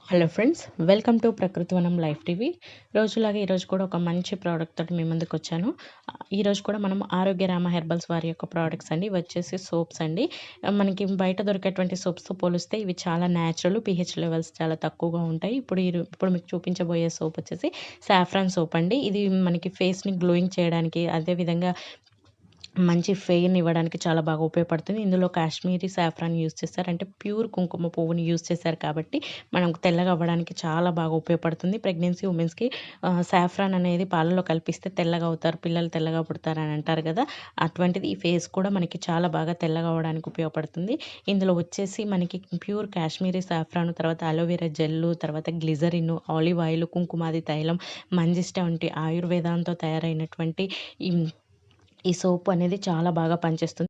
Hello friends, welcome to ప్రకృతి వనం life TV. రోజులాగా ఈరోజు కూడా ఒక మంచి ప్రోడక్ట్ తోటి మీ ముందుకు వచ్చాను. ఈరోజు కూడా మనం ఆరోగ్యరామ హెర్బల్స్ వారి యొక్క ప్రోడక్ట్స్ అండి. ఇవి వచ్చేసి సోప్స్ అండి. మనకి బయట దొరికేటువంటి సోప్స్తో పోలిస్తే ఇవి చాలా న్యాచురల్, పీహెచ్ లెవెల్స్ చాలా తక్కువగా ఉంటాయి. ఇప్పుడు మీకు చూపించబోయే సోప్ వచ్చేసి సాఫ్రాన్ సోప్ అండి. ఇది మనకి ఫేస్ని గ్లోయింగ్ చేయడానికి, అదేవిధంగా మంచి ఫెయిర్‌ని ఇవ్వడానికి చాలా బాగా ఉపయోగపడుతుంది. ఇందులో కాశ్మీరీ సాఫ్రాన్ యూజ్ చేశారు. అంటే ప్యూర్ కుంకుమ పువ్వుని యూజ్ చేశారు కాబట్టి మనం తెల్లగా అవ్వడానికి చాలా బాగా ఉపయోగపడుతుంది. ప్రెగ్నెన్సీ ఉమెన్స్‌కి సాఫ్రాన్ అనేది పాలలో కలిపిస్తే తెల్లగా అవుతారు, పిల్లలు తెల్లగా పుడతారని అంటారు కదా! అటువంటిది ఈ ఫేస్ కూడా మనకి చాలా బాగా తెల్లగా అవ్వడానికి ఉపయోగపడుతుంది. ఇందులో వచ్చేసి మనకి ప్యూర్ కాశ్మీరీ సాఫ్రాన్, తర్వాత అలోవెరా జెల్లు, తర్వాత గ్లిజరిన్, ఆలివ్ ఆయిల్, కుంకుమాది తైలం, మంజిష్ట వంటి ఆయుర్వేదంతో తయారైనటువంటి ఈ ఈ సోప్ అనేది చాలా బాగా పనిచేస్తుంది.